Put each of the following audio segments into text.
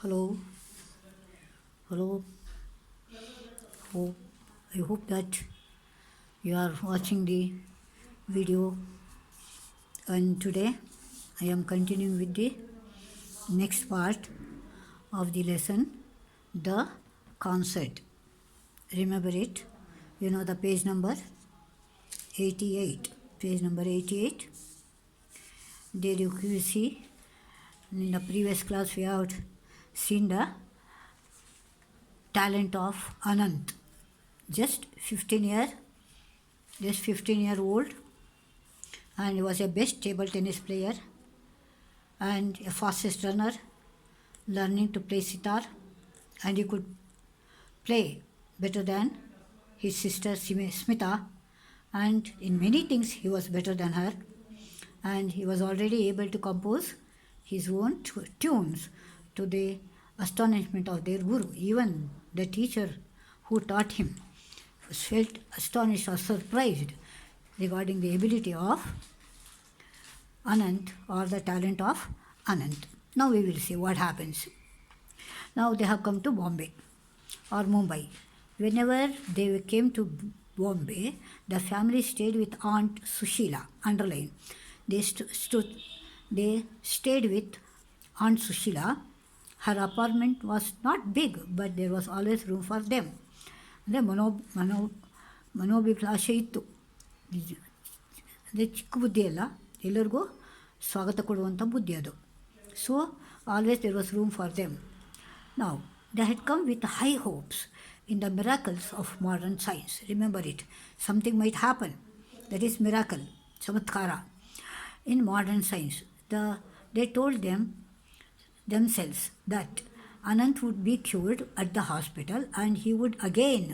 Hello, hello. Hope I hope that you are watching the video. And today I am continuing with the next part of the lesson, the concert. Remember it? You know the page number 88. Page number 88. There you see in the previous class we have seen the talent of Anant. Just 15 year, just 15-year-old, and he was a best table tennis player and a fastest runner, learning to play sitar, and he could play better than his sister Smita, and in many things he was better than her, and he was already able to compose his own tunes to the astonishment of their guru. Even the teacher who taught him felt astonished or surprised regarding the ability of Anant or the talent of Anant. Now we will see what happens. Now they have come to Bombay or Mumbai. Whenever they came to Bombay, the family stayed with Aunt Sushila. Underline. They They stayed with Aunt Sushila. Her apartment was not big, but there was always room for them. ಅಂದರೆ ಮನೋಭಿಲಾಷೆ ಇತ್ತು. ಅಂದರೆ ಚಿಕ್ಕ ಬುದ್ಧಿ ಅಲ್ಲ, ಎಲ್ಲರಿಗೂ ಸ್ವಾಗತ ಕೊಡುವಂಥ ಬುದ್ಧಿ ಅದು. So always there was room for them. Now, they had come with high hopes in the miracles of modern science. Remember it. Something might happen. That is miracle, chamatkara. In modern science, they told themselves that Anant would be cured at the hospital and he would again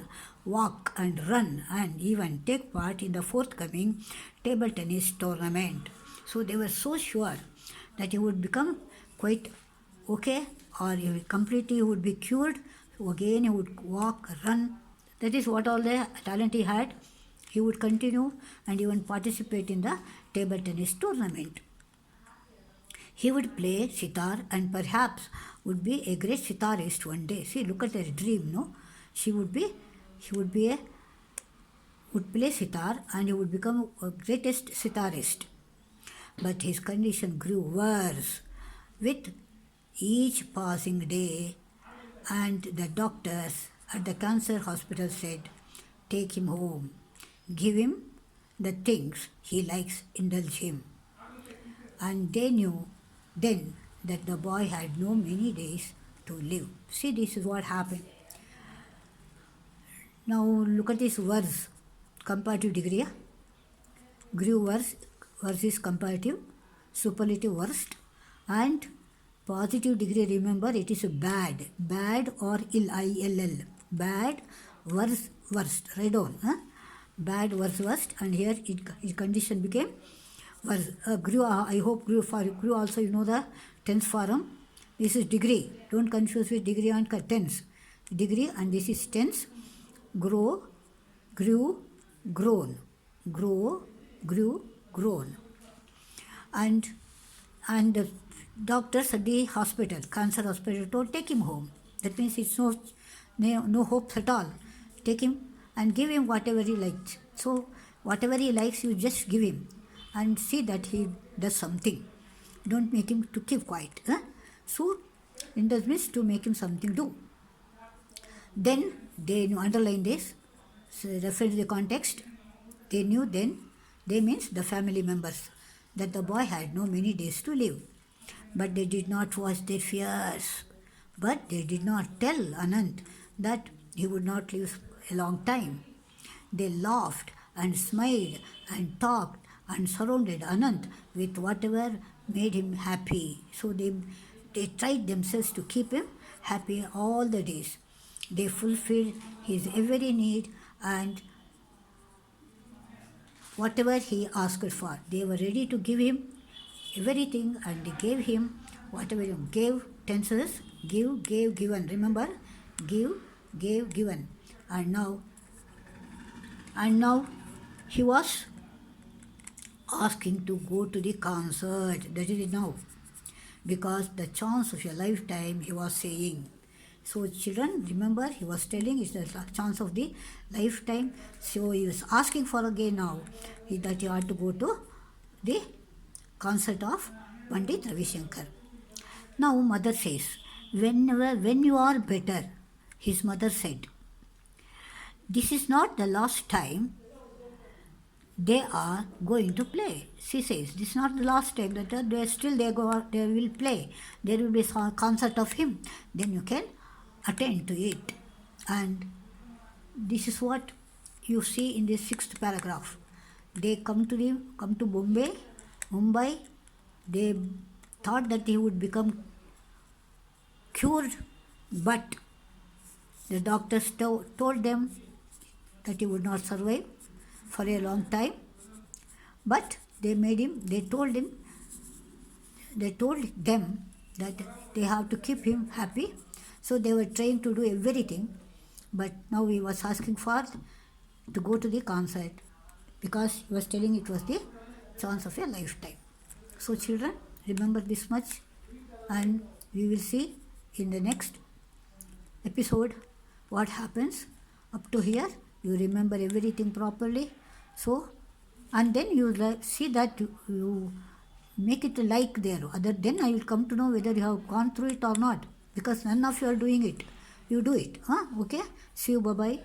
walk and run and even take part in the forthcoming table tennis tournament. So they were so sure that he would become quite okay, or he completely would be cured. So again he would walk, run. That is what all the talent he had. He would continue and even participate in the table tennis tournament. He would play sitar and perhaps would be a great sitarist one day. See, look at her dream, no? He would play sitar and he would become a greatest sitarist. But his condition grew worse with each passing day, and the doctors at the cancer hospital said, "Take him home, give him the things he likes, indulge him." And they knew then that the boy had no many days to live. See, this is what happened. Now look at this verse, comparative degree. Grew worse, verse is comparative, superlative worst, and positive degree, remember, it is bad, bad or ill, I-L-L, bad, worse, worst, write down, bad, worse, worst, and here it condition became worse. Grew, I hope grew also, you know the tense form. This is degree, don't confuse with degree and tense. Degree, and this is tense. Grow, grew, grown, grow, grew, grown. And the doctors at the hospital, cancer hospital, told, "Take him home." That means it's no hopes at all. Take him and give him whatever he likes. So whatever he likes, you just give him and see that he does something. Don't make him to keep quiet. So indulge means to make him something do. Then they underline this, so refer to the context. They knew then, they means the family members, that the boy had no many days to live. But they did not wash their fears. But they did not tell Anant that he would not live a long time. They laughed and smiled and talked and surrounded Anant with whatever made him happy. So they tried themselves to keep him happy all the days. They fulfilled his every need and whatever he asked for. They were ready to give him everything, and they gave him whatever he gave. Tenses, give, gave, given. Remember, give, gave, given. And now he was asking to go to the concert. That is it now. because the chance of your lifetime, he was saying. So children, remember, he was telling it's the chance of the lifetime. So he was asking for again now that you have to go to the concert of Pandit Ravi Shankar. Now mother says, when you are better, his mother said, this is not the last time they are going to play. She says, this is not the last time that they will play. There will be a concert of him. Then you can attend to it. And this is what you see in the 6th paragraph. They come to Mumbai. They thought that he would become cured, but the doctors told them that he would not survive for a long time. But they told them that they have to keep him happy. So they were trying to do everything, but now he was asking for to go to the concert because he was telling it was the chance of a lifetime. So children, remember this much, and we will see in the next episode what happens. Up to here, you remember everything properly. So, and then you see that you make it like there. Then I will come to know whether you have gone through it or not, because none of you are doing it. You do it. Okay? See you. Bye-bye.